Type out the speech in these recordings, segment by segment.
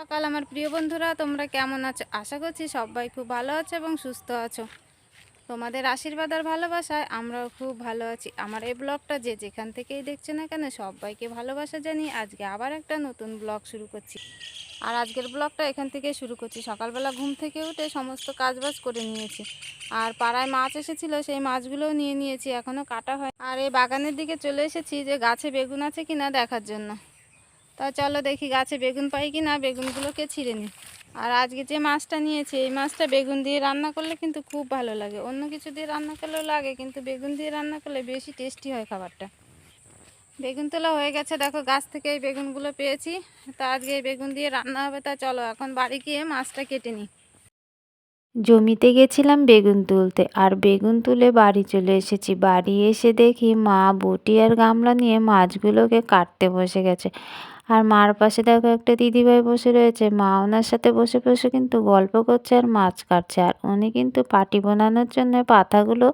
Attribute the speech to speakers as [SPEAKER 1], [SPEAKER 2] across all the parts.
[SPEAKER 1] সকাল আমার প্রিয় বন্ধুরা, তোমরা কেমন আছো? আশা করছি সবাই খুব ভালো আছো এবং সুস্থ আছো। তোমাদের আশীর্বাদ আর ভালোবাসায় আমরাও খুব ভালো আছি। আমার এই ব্লগটা যে যেখান থেকেই দেখছো না কেন, সবাইকে ভালোবাসা জানিয়ে আজকে আবার একটা নতুন ব্লগ শুরু করছি। আর আজকের ব্লগটা এখান থেকে শুরু করছি। সকালবেলা ঘুম থেকে উঠে সমস্ত কাজবাজ করে নিয়েছি। আর পাড়ায় মাছ এসেছিলো, সেই মাছগুলোও নিয়ে নিয়েছি, এখনও কাটা হয়। আর এই বাগানের দিকে চলে এসেছি যে গাছে বেগুন আছে কিনা দেখার জন্য। তা চলো দেখি গাছে বেগুন পাই কি না, বেগুনগুলোকে ছিঁড়ে নিই। আর আজকে যে মাছটা নিয়েছি, এই মাছটা বেগুন দিয়ে রান্না করলে কিন্তু খুব ভালো লাগে। অন্য কিছু দিয়ে রান্না করলেও লাগে, কিন্তু বেগুন দিয়ে রান্না করলে বেশি টেস্টি হয় খাবারটা। বেগুন তোলা হয়ে গেছে, দেখো গাছ থেকে এই বেগুনগুলো পেয়েছি। তা আজকে এই বেগুন দিয়ে রান্না হবে। তা চলো এখন বাড়ি গিয়ে মাছটা কেটে নিই।
[SPEAKER 2] জমিতে গেছিলাম বেগুন তুলতে, আর বেগুন তুলে বাড়ি চলে এসেছি। বাড়ি এসে দেখি মা বটি আর গামলা নিয়ে মাছগুলোকে কাটতে বসে গেছে। আর মার পাশে দেখো একটা দিদিভাই বসে রয়েছে। মা ওনার সাথে বসে বসে কিন্তু গল্প করছে আর মাছ কাটছে। আর উনি কিন্তু পাটি বানানোর জন্য পাতাগুলো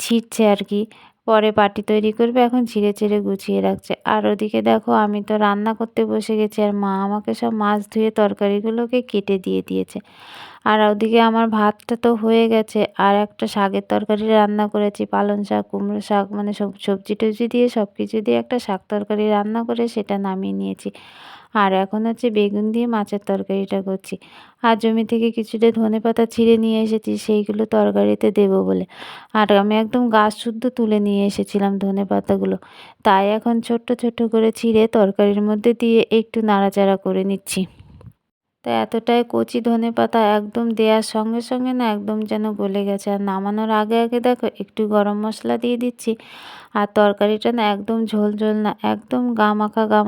[SPEAKER 2] ছিঁড়ছে আর কি। পরে পাটি তৈরি করবে, এখন ছিঁড়ে ছিঁড়ে গুছিয়ে রাখছে। আর ওদিকে দেখো আমি তো রান্না করতে বসে গেছি, আর মা আমাকে সব মাছ ধুয়ে তরকারিগুলোকে কেটে দিয়ে দিয়েছে। আর ওদিকে আমার ভাতটা তো হয়ে গেছে, আর একটা শাকের তরকারি রান্না করেছি। পালং শাক, কুমড়ো শাক, সব সবজি টবজি দিয়ে সব কিছু দিয়ে একটা শাক তরকারি রান্না করে সেটা নামিয়ে নিয়েছি। আর এখন হচ্ছে বেগুন দিয়ে মাছের তরকারিটা করছি। আর জমি থেকে কিছুটা ধনেপাতা ছিঁড়ে নিয়ে এসেছি, সেইগুলো তরকারিতে দেবো বলে। আর আমি একদম গাছ শুদ্ধ তুলে নিয়ে এসেছিলাম ধনেপাতাগুলো। তাই এখন ছোট্ট ছোট্ট করে ছিঁড়ে তরকারির মধ্যে দিয়ে একটু নাড়াচাড়া করে নিচ্ছি। তো এতটাই কচি ধনেপাতা একদম দেওয়ার সঙ্গে সঙ্গে একদম যেন গলে গেছে। আর নামানোর আগে আগে দেখো একটু গরম মশলা দিয়ে দিচ্ছি। আর তরকারিটা একদম ঝোল ঝোল না, একদম গা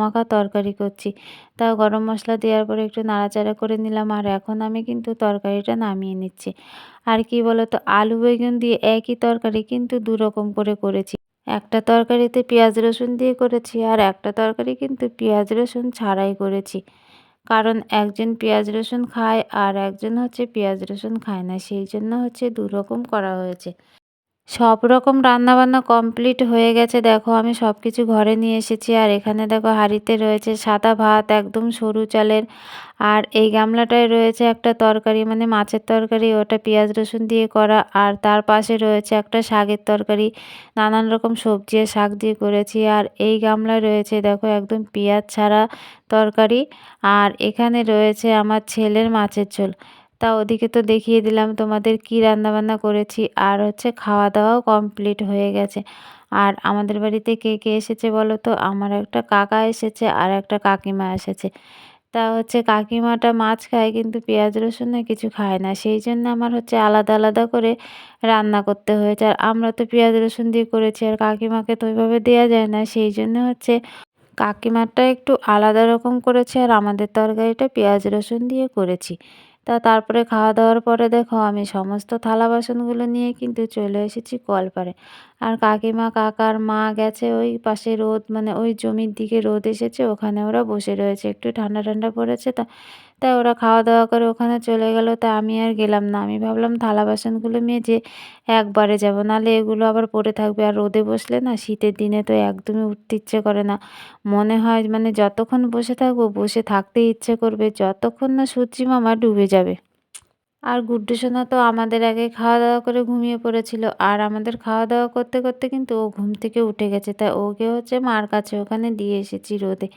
[SPEAKER 2] মাখা তরকারি করছি। তাও গরম মশলা দেওয়ার পরে একটু নাড়াচাড়া করে নিলাম। আর এখন আমি কিন্তু তরকারিটা নামিয়ে নিচ্ছি। আর কি বলো তো, আলু বেগুন দিয়ে একই তরকারি কিন্তু দুরকম করে করেছি। একটা তরকারিতে পেঁয়াজ রসুন দিয়ে করেছি, আর একটা তরকারি কিন্তু পেঁয়াজ রসুন ছাড়াই করেছি। কারণ একজন পেঁয়াজ রসুন খায় আর একজন হচ্ছে পেঁয়াজ রসুন খায় না, সেই জন্য হচ্ছে দুরকম করা হয়েছে। সব রকম রান্নাবান্না কমপ্লিট হয়ে গেছে। দেখো আমি সব কিছু ঘরে নিয়ে এসেছি। আর এখানে দেখো হাঁড়িতে রয়েছে সাদা ভাত, একদম সরু চালের। আর এই গামলাটায় রয়েছে একটা তরকারি, মাছের তরকারি, ওটা পেঁয়াজ রসুন দিয়ে করা। আর তার পাশে রয়েছে একটা শাকের তরকারি, নানান রকম সবজি আর শাক দিয়ে করেছি। আর এই গামলায় রয়েছে দেখো একদম পেঁয়াজ ছাড়া তরকারি। আর এখানে রয়েছে আমার ছেলের মাছের ঝোল। তা ওদিকে তো দেখিয়ে দিলাম তোমাদের কি রান্নাবান্না করেছি। আর হচ্ছে খাওয়া দাওয়াও কমপ্লিট হয়ে গেছে। আর আমাদের বাড়িতে কে কে এসেছে বলো তো? আমার একটা কাকা এসেছে আর একটা কাকিমা এসেছে। তা হচ্ছে কাকিমাটা মাছ খায়, কিন্তু পেঁয়াজ রসুন কিছু খায় না, সেই জন্য আমার হচ্ছে আলাদা আলাদা করে রান্না করতে হয়েছে। আর আমরা তো পেঁয়াজ রসুন দিয়ে করেছি, আর কাকিমাকে তো ওইভাবে দেওয়া যায় না, সেই জন্য হচ্ছে কাকিমারটা একটু আলাদা রকম করেছে, আর আমাদের তরকারিটা পেঁয়াজ রসুন দিয়ে করেছি। তারপরে খাওয়া দাওয়ার পরে দেখো আমি সমস্ত থালা বাসনগুলো নিয়ে কিন্তু চলে এসেছি কলপাড়ে। আর কাকিমা কাকার মা গেছে ওই পাশে রোদ, ওই জমির দিকে রোদ এসেছে, ওখানে ওরা বসে রয়েছে, একটু ঠান্ডা ঠান্ডা পড়েছে। তাই ওরা খাওয়া দাওয়া করে ওখানে চলে গেল। তা আমি আর গেলাম না, আমি ভাবলাম থালা বাসনগুলো মেজে একবারে যাব, নাহলে এগুলো আবার পড়ে থাকবে। আর রোদে বসলে শীতের দিনে তো একদমই উঠতে ইচ্ছে করে না। মনে হয় যতক্ষণ বসে থাকবো বসে থাকতেই ইচ্ছে করবে, যতক্ষণ না সূর্যি মামা ডুবে যাবে। আর গুড্ডু সোনা তো আমাদের আগে খাওয়া দাওয়া করে ঘুমিয়ে পড়েছিল। আর আমাদের খাওয়া দাওয়া করতে করতে কিন্তু ও ঘুম থেকে উঠে গেছে, তাই ওকে হচ্ছে মার কাছে ওখানে দিয়ে এসেছি রোদে।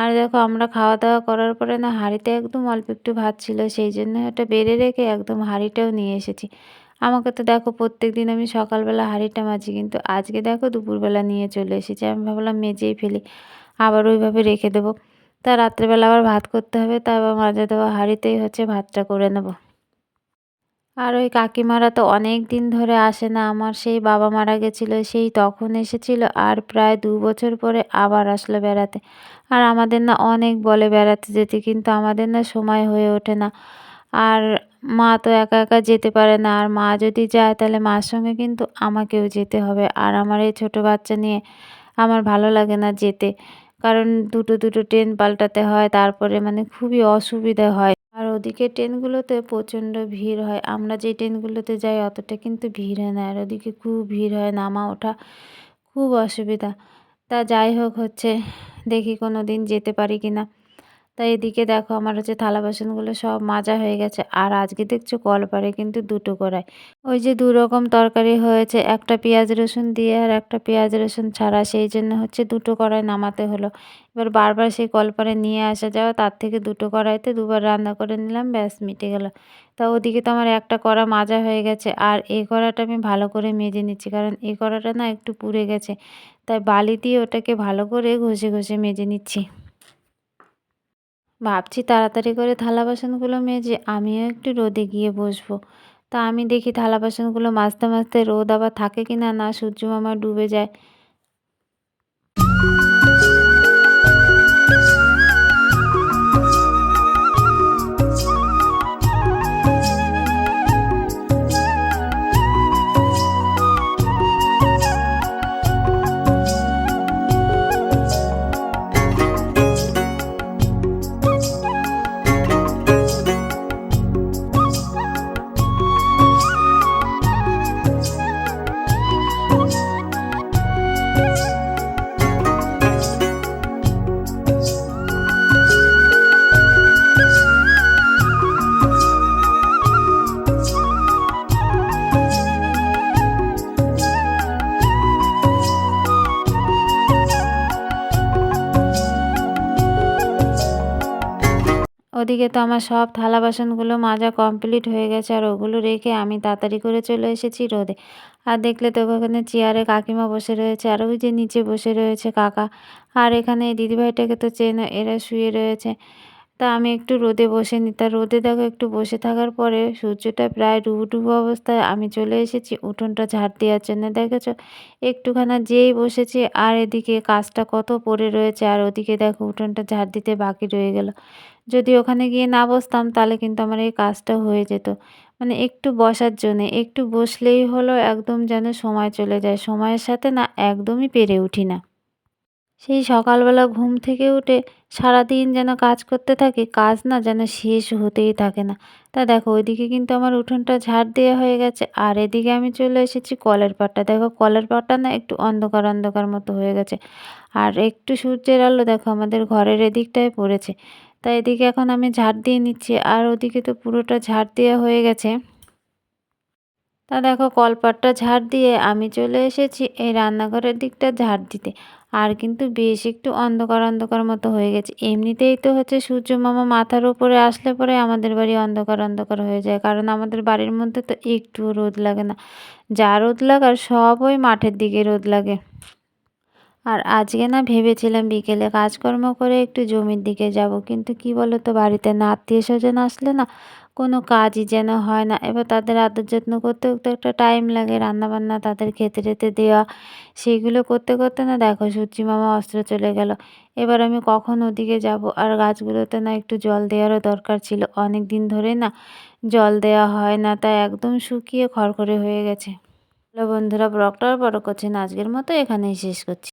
[SPEAKER 2] আর দেখো আমরা খাওয়া দাওয়া করার পরে হাঁড়িতে একদম অল্প একটু ভাত ছিল, সেই জন্য ওটা বেড়ে রেখে একদম হাঁড়িটাও নিয়ে এসেছি। আমাকে তো দেখো প্রত্যেক দিন আমি সকালবেলা হাঁড়িটা মাজি, কিন্তু আজকে দেখো দুপুরবেলা নিয়ে চলে এসেছি। আমি ভাবলাম মেজেই ফেলি, আবার ওইভাবে রেখে দেবো। তা রাত্রেবেলা আবার ভাত করতে হবে, তা আবার মাজা দেওয়া হাঁড়িতেই হচ্ছে ভাতটা করে নেবো। আর ওই কাকিমারা তো অনেক দিন ধরে আসে না, আমার সেই বাবা মারা গেছিলো সেই তখন এসেছিল, আর প্রায় 2 বছর পরে আবার আসলো বেড়াতে। আর আমাদের অনেক বলে বেড়াতে যেতে, কিন্তু আমাদের সময় হয়ে ওঠে না। আর মা তো একা একা যেতে পারে না, আর মা যদি যায় তাহলে মার সঙ্গে কিন্তু আমাকেও যেতে হবে। আর আমার এই ছোট বাচ্চা নিয়ে আমার ভালো লাগে না যেতে, কারণ দুটো দুটো ট্রেন পাল্টাতে হয়, তারপরে খুবই অসুবিধা হয়। আর ওদিকে ট্রেনগুলোতে প্রচণ্ড ভিড় হয়, আমরা যে ট্রেনগুলোতে যাই অতটা কিন্তু ভিড় হয় না, আর ওদিকে খুব ভিড় হয়, নামা ওঠা খুব অসুবিধা। তা যাই হোক হচ্ছে, দেখি কোনো দিন যেতে পারি কি না। তাই এদিকে দেখো আমার হচ্ছে থালা বাসনগুলো সব মাজা হয়ে গেছে। আর আজকে দেখছো কলপারে কিন্তু ২ টো কড়াই। ওই যে ২ রকম তরকারি হয়েছে, একটা পেঁয়াজ রসুন দিয়ে আর একটা পেঁয়াজ রসুন ছাড়া, সেই জন্য হচ্ছে ২ টো কড়াই নামাতে হলো। এবার বারবার সেই কলপারে নিয়ে আসা যাওয়া, তার থেকে ২ টো কড়াইতে দুবার রান্না করে নিলাম, ব্যাস মিটে গেল। তা ওদিকে তো আমার একটা কড়া মাজা হয়ে গেছে, আর এই কড়াটা আমি ভালো করে মেজে নিচ্ছি, কারণ এই কড়াটা না একটু পুড়ে গেছে। তাই বালি দিয়ে ওটাকে ভালো করে ঘষে ঘষে মেজে নিচ্ছি। ভাবছি তাড়াতাড়ি করে থালা বাসনগুলো মেজে আমিও একটু রোদে গিয়ে বসবো। তা আমি দেখি থালা বাসনগুলো মাজতে মাজতে রোদ আবার থাকে কি না, না সূর্য মামা ডুবে যায়। ওদিকে তো আমার সব থালা বাসনগুলো মাজা কমপ্লিট হয়ে গেছে, আর ওগুলো রেখে আমি তাড়াতাড়ি করে চলে এসেছি রোদে। আর দেখলে তো ওখানে চেয়ারে কাকিমা বসে রয়েছে, আর ওই যে নিচে বসে রয়েছে কাকা। আর এখানে এই দিদিভাইটাকে তো চেনো, এরা শুয়ে রয়েছে। তা আমি একটু রোদে বসে নিই। তা রোদে দেখো একটু বসে থাকার পরে সূর্যটা প্রায় ডুবো ডুবো অবস্থায় আমি চলে এসেছি উঠোনটা ঝাড় দেওয়ার জন্য। দেখেছো একটুখানা যেই বসেছি, আর এদিকে কাজটা কত পড়ে রয়েছে, আর ওদিকে দেখো উঠোনটা ঝাড় দিতে বাকি রয়ে গেল। যদি ওখানে গিয়ে না বসতাম তাহলে কিন্তু আমার এই কাজটা হয়ে যেত। মানে একটু বসার জন্যে, একটু বসলেই হলো একদম যেন সময় চলে যায়। সময়ের সাথে না একদমই পেরে উঠি না। সেই সকালবেলা ঘুম থেকে উঠে সারাদিন যেন কাজ করতে থাকি, কাজ না যেন শেষ হতেই থাকে না। তা দেখো ওইদিকে কিন্তু আমার উঠোনটা ঝাড় দেওয়া হয়ে গেছে, আর এদিকে আমি চলে এসেছি কলের পাড়টা। দেখো কলের পাড়টা না একটু অন্ধকার অন্ধকার মতো হয়ে গেছে, আর একটু সূর্যের আলো দেখো আমাদের ঘরের এদিকটায় পড়েছে। তাই এদিকে এখন আমি ঝাড় দিয়ে নিচ্ছি, আর ওদিকে তো পুরোটা ঝাড় দেওয়া হয়ে গেছে। তা দেখো কলপাটটা ঝাড় দিয়ে আমি চলে এসেছি এই রান্নাঘরের দিকটা ঝাড় দিতে। আর কিন্তু বেশ একটু অন্ধকার অন্ধকার মতো হয়ে গেছে। এমনিতেই তো হচ্ছে সূর্য মামা মাথার উপরে আসলে পরে আমাদের বাড়ি অন্ধকার অন্ধকার হয়ে যায়, কারণ আমাদের বাড়ির মধ্যে তো একটুও রোদ লাগে না। যা রোদ লাগার সব ওই মাঠের দিকে রোদ লাগে। আর আজকে না ভেবেছিলাম বিকেলে কাজকর্ম করে একটু জমির দিকে যাব, কিন্তু কি বলো তো বাড়িতে না আত্মীয় স্বজন আসলে না কোনো কাজই যেন হয় না। এবার তাদের আদর যত্ন করতেও তো একটা টাইম লাগে, রান্নাবান্না তাদের খেতে টেতে দেওয়া, সেইগুলো করতে করতে না দেখো সূর্যি মামা অস্ত্র চলে গেল। এবার আমি কখন ওদিকে যাব, আর গাছগুলোতে না একটু জল দেওয়ারও দরকার ছিল, অনেক দিন ধরে না জল দেওয়া হয় না, তাই একদম শুকিয়ে খড়খড়ে হয়ে গেছে। হ্যালো বন্ধুরা, ব্লগটা আর বড় করছি না, আজকের মতো এখানেই শেষ করছি।